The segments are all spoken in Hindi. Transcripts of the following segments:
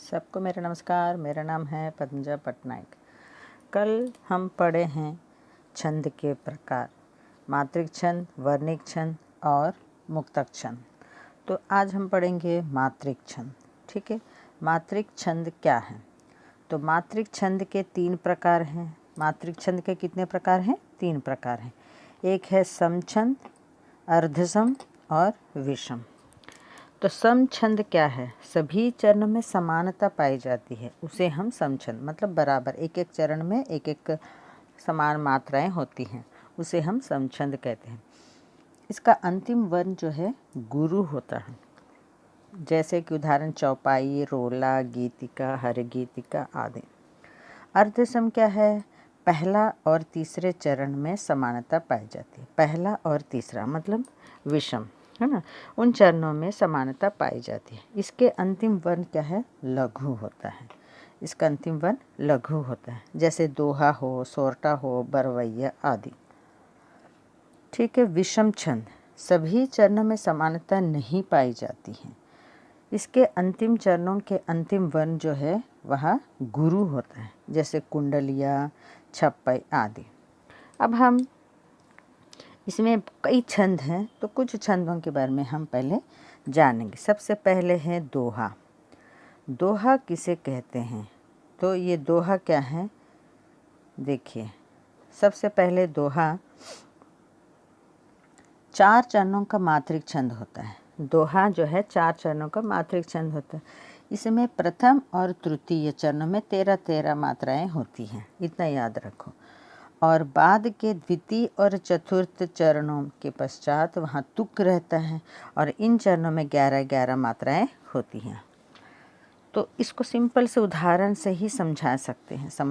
सबको मेरा नमस्कार। मेरा नाम है पद्मजा पटनायक। कल हम पढ़े हैं छंद के प्रकार, मात्रिक छंद, वर्णिक छंद और मुक्तक छंद। तो आज हम पढ़ेंगे मात्रिक छंद। ठीक है, मात्रिक छंद क्या है? तो मात्रिक छंद के 3 प्रकार हैं। मात्रिक छंद के कितने प्रकार हैं? 3 प्रकार हैं। एक है समछंद, अर्धसम और विषम। तो समछंद क्या है? सभी चरणों में समानता पाई जाती है, उसे हम समछंद, मतलब बराबर एक एक चरण में एक एक समान मात्राएं होती हैं, उसे हम समछंद कहते हैं। इसका अंतिम वर्ण जो है गुरु होता है। जैसे कि उदाहरण चौपाई, रोला, गीतिका, हरगीतिका आदि। अर्धसम क्या है? पहला और तीसरे चरण में समानता पाई जाती है। पहला और तीसरा मतलब विषम, है ना, उन चरणों में समानता पाई जाती है। इसके अंतिम वर्ण क्या है? लघु होता है। इसका अंतिम वर्ण लघु होता है, जैसे दोहा हो, सोरठा हो, बरवैया आदि। ठीक है। विषम छंद, सभी चरणों में समानता नहीं पाई जाती है। इसके अंतिम चरणों के अंतिम वर्ण जो है वह गुरु होता है, जैसे कुंडलिया, छप्पई आदि। अब हम इसमें कई छंद हैं, तो कुछ छंदों के बारे में हम पहले जानेंगे। सबसे पहले है दोहा। दोहा किसे कहते हैं? तो ये दोहा क्या है? देखिए, सबसे पहले दोहा 4 चरणों का मात्रिक छंद होता है। दोहा जो है 4 चरणों का मात्रिक छंद होता है। इसमें प्रथम और तृतीय चरणों में 13-13 मात्राएं होती हैं, इतना याद रखो। और बाद के द्वितीय और चतुर्थ चरणों के पश्चात वहाँ तुक रहता है और इन चरणों में 11-11 मात्राएं होती हैं। तो इसको सिंपल से उदाहरण से ही समझ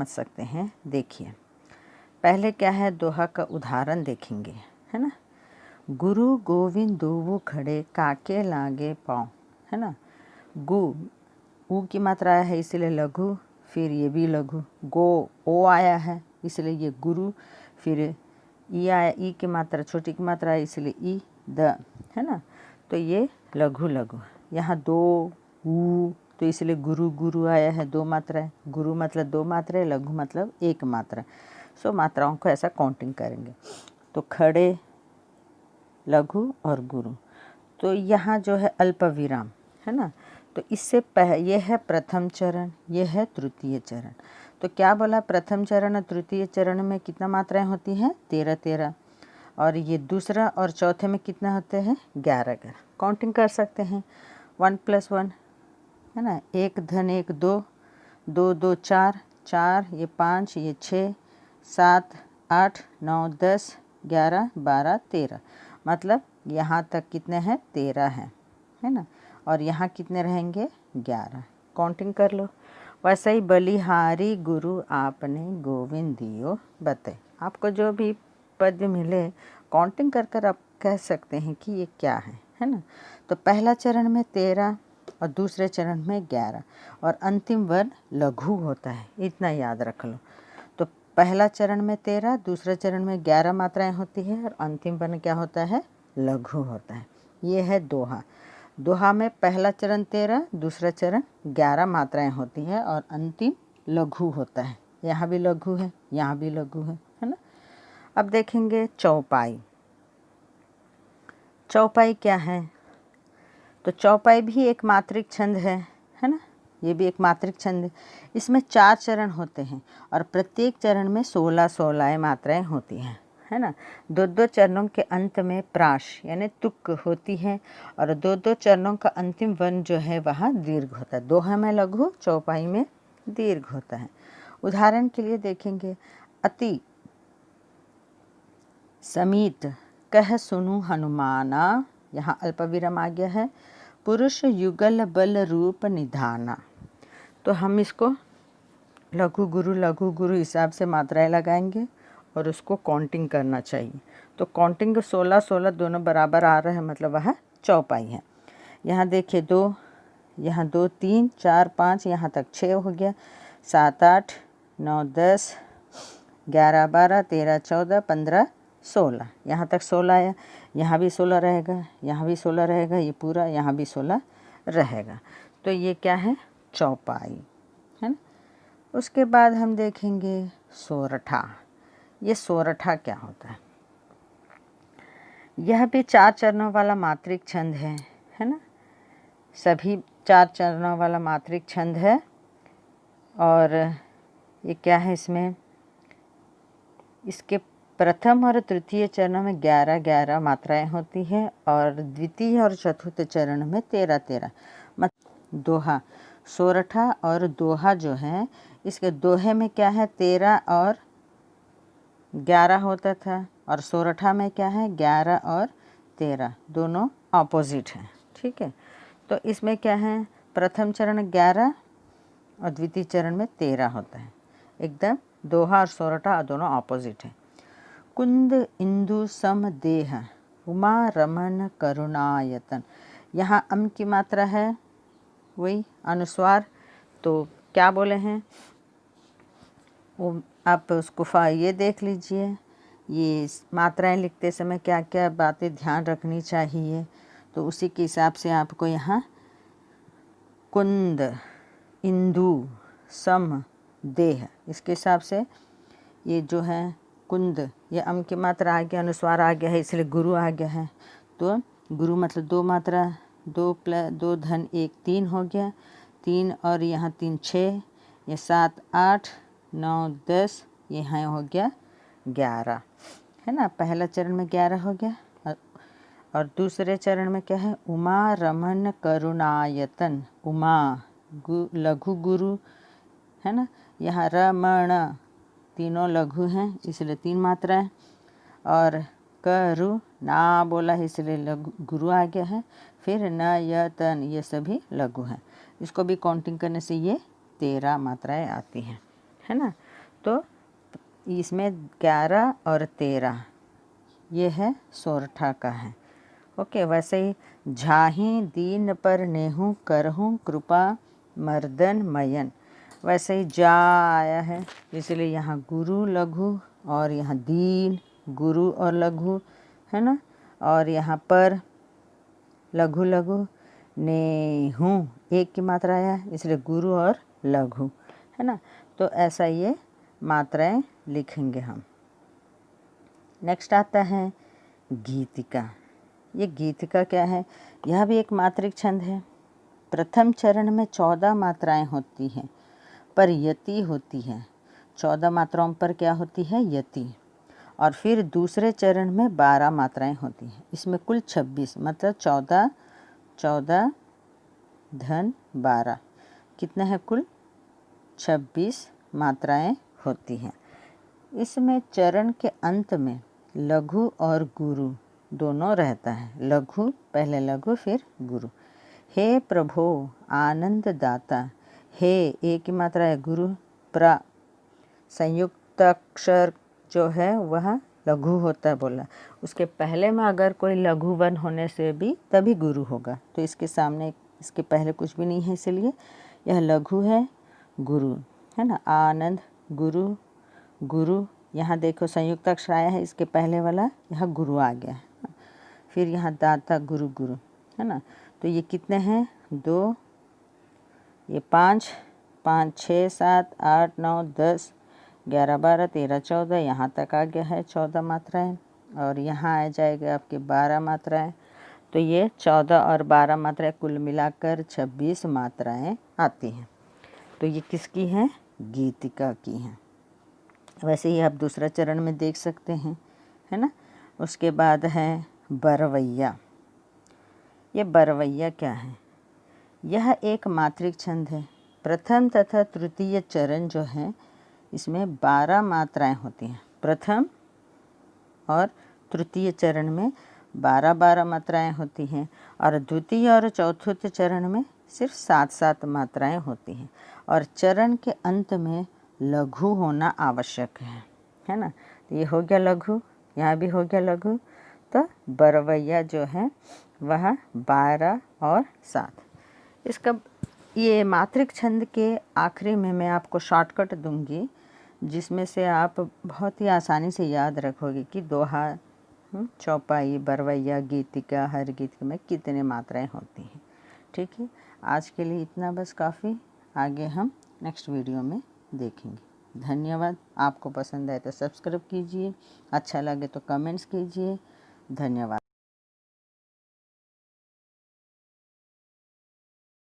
सकते हैं। देखिए, पहले क्या है, दोहा का उदाहरण देखेंगे, है ना। गुरु गोविंद दोवु खड़े, काके लागे पाँव, है ना। गु ऊ की मात्रा आया है इसलिए लघु, फिर ये भी लघु। गो ओ आया है इसलिए ये गुरु, फिर ई आया, ई की मात्रा छोटी की मात्रा है इसलिए ई द, है ना। तो ये लघु लघु। यहाँ दो ऊ, तो इसलिए गुरु गुरु आया है, 2 मात्राएं। गुरु मतलब 2 मात्राएं, लघु मतलब 1 मात्रा। सो मात्राओं को ऐसा काउंटिंग करेंगे। तो खड़े, लघु और गुरु। तो यहाँ जो है अल्प विराम, है ना। तो इससे ये है प्रथम चरण, ये है तृतीय चरण। तो क्या बोला? प्रथम चरण और तृतीय चरण में कितना मात्राएं होती हैं? 13-13। और ये दूसरा और चौथे में कितना होते हैं? 11-11। काउंटिंग कर सकते हैं। 1 + 1, है ना। 1 धन 1 2, 2 2 4, 4 ये 5, ये 6, 7 8 9 10 11 12 13। मतलब यहाँ तक कितने हैं? 13 हैं, है ना। और यहाँ कितने रहेंगे? 11। काउंटिंग कर लो। वैसे ही बलिहारी गुरु आपने गोविंद दियो बते। आपको जो भी पद्य मिले, काउंटिंग कर कर आप कह सकते हैं कि ये क्या है ना। तो पहला चरण में 13 और दूसरे चरण में 11 और अंतिम वर्ण लघु होता है, इतना याद रख लो। तो पहला चरण में 13, दूसरे चरण में 11 मात्राएं होती है और अंतिम वर्ण क्या होता है? लघु होता है। ये है दोहा। दोहा में पहला चरण 13, दूसरा चरण 11 मात्राएं होती है और अंतिम लघु होता है। यहाँ भी लघु है, यहाँ भी लघु है ना। अब देखेंगे चौपाई। चौपाई क्या है? तो चौपाई भी एक मात्रिक छंद है ना। ये भी एक मात्रिक छंद है। इसमें 4 चरण होते हैं और प्रत्येक चरण में 16-16 मात्राएं होती हैं, है ना। 2-2 चरणों के अंत में प्राश यानी तुक होती है और 2-2 चरणों का अंतिम वर्ण जो है वह दीर्घ होता है। दोहा में लघु, चौपाई में दीर्घ होता है। उदाहरण के लिए देखेंगे, अति समीत कह सुनु हनुमाना, यहाँ अल्प विराम आ गया है। पुरुष युगल बल रूप निधाना। तो हम इसको लघु गुरु हिसाब से मात्राएं लगाएंगे और उसको काउंटिंग करना चाहिए। तो काउंटिंग 16-16 दोनों बराबर आ रहे हैं, मतलब वह चौपाई है। यहाँ देखिए 2, यहाँ 2 3 4 5, यहाँ तक 6 हो गया। 7 8 9 10 11 12 13 14 15 16, यहाँ तक 16 आया। यहाँ भी 16 रहेगा, यहाँ भी 16 रहेगा, ये पूरा यहाँ भी 16 रहेगा। तो ये क्या है? चौपाई, है ना। उसके बाद हम देखेंगे सोरठा। ये सोरठा क्या होता है? यह भी 4 चरणों वाला मात्रिक छंद है ना। सभी 4 चरणों वाला मात्रिक छंद है। और ये क्या है, इसके प्रथम और तृतीय चरणों में 11-11 मात्राएं होती है और द्वितीय और चतुर्थ चरण में 13-13। दोहा, सोरठा और दोहा जो है, इसके दोहे में क्या है 13 और 11 होता था, और सोरठा में क्या है 11 और 13, दोनों ऑपोजिट हैं। ठीक है, तो इसमें क्या है, प्रथम चरण 11 और द्वितीय चरण में 13 होता है। एकदम दोहा और सोरठा दोनों ऑपोजिट हैं। कुंद इंदु सम देह उमा रमन करुणायतन। यहाँ अम की मात्रा है, वही अनुस्वार। तो क्या बोले हैं वो आप उसको ये देख लीजिए। ये मात्राएं लिखते समय क्या क्या बातें ध्यान रखनी चाहिए, तो उसी के हिसाब से आपको यहाँ कुंद इंदु सम देह, इसके हिसाब से ये जो है कुंद, ये अम की मात्रा आ गया, अनुस्वार आ गया है, इसलिए गुरु आ गया है। तो गुरु मतलब 2 मात्रा, 2 धन 1 3 हो गया, 3 और यहाँ 3 6, ये 7 8 9 10, यहाँ हो गया 11, है ना। पहला चरण में 11 हो गया। और दूसरे चरण में क्या है, उमा रमन करुणायतन। उमा लघु गुरु, है ना। यहाँ रमण तीनों लघु हैं, इसलिए 3 मात्राएं। और करु ना बोला है, इसलिए लघु गुरु आ गया है। फिर न य तन, ये सभी लघु हैं। इसको भी काउंटिंग करने से ये 13 मात्राएं आती हैं, है ना। तो इसमें 11 और 13 ये है सोरठा का है। ओके, वैसे ही झाही दीन पर नेहू करहूँ कृपा मर्दन मयन, वैसे ही जा आया है, इसलिए यहाँ गुरु लघु और यहाँ दीन गुरु और लघु, है ना। और यहाँ पर लघु लघु, नेहू 1 की मात्रा आया, इसलिए गुरु और लघु, है ना। तो ऐसा ये मात्राएं लिखेंगे हम। नेक्स्ट आता है गीतिका। ये गीतिका क्या है, यह भी एक मात्रिक छंद है। प्रथम चरण में 14 मात्राएं होती हैं, पर यति होती है। 14 मात्राओं पर क्या होती है, यति। और फिर दूसरे चरण में 12 मात्राएं होती हैं। इसमें कुल 26, मतलब 14 धन 12, कितने हैं कुल 26 मात्राएं होती हैं। इसमें चरण के अंत में लघु और गुरु दोनों रहता है। लघु, पहले लघु फिर गुरु। हे प्रभो आनंद दाता, हे 1 की मात्रा है, गुरु प्र, संयुक्त अक्षर जो है वह लघु होता है बोला। उसके पहले में अगर कोई लघु वर्ण होने से भी तभी गुरु होगा, तो इसके सामने इसके पहले कुछ भी नहीं है, इसलिए यह लघु है, गुरु, है ना। आनंद गुरु, गुरु, यहाँ देखो संयुक्त अक्षर आया है, इसके पहले वाला यहाँ गुरु आ गया है। फिर यहाँ दाता गुरु गुरु, है ना। तो ये कितने हैं, 2, ये 5 5 6 7 8 9 10 11 12 13 14, यहाँ तक आ गया है 14 मात्राएं। और यहाँ आ जाएगा आपके 12 मात्राएं। तो ये 14 और 12 मात्राएं कुल मिलाकर 26 मात्राएं आती हैं। तो ये किसकी हैं, गीतिका की हैं। वैसे ही आप दूसरा चरण में देख सकते हैं, है ना। उसके बाद है बरवैया। ये बरवैया क्या है, यह एक मात्रिक छंद है। प्रथम तथा तृतीय चरण जो है, इसमें 12 मात्राएं होती हैं। प्रथम और तृतीय चरण में 12-12 मात्राएं होती हैं, और द्वितीय और चतुर्थ चरण में सिर्फ 7-7 मात्राएं होती हैं। और चरण के अंत में लघु होना आवश्यक है ना। तो ये हो गया लघु, यहाँ भी हो गया लघु। तो बरवैया जो है वह 12 और 7। इसका ये मात्रिक छंद के आखिरी में मैं आपको शॉर्टकट दूंगी, जिसमें से आप बहुत ही आसानी से याद रखोगे कि दोहा, चौपाई, बरवैया, गीतिका, हर गीत में कितने मात्राएं होती हैं। ठीक है, आज के लिए इतना बस काफ़ी। आगे हम नेक्स्ट वीडियो में देखेंगे। धन्यवाद। आपको पसंद आए तो सब्सक्राइब कीजिए, अच्छा लगे तो कमेंट्स कीजिए। धन्यवाद।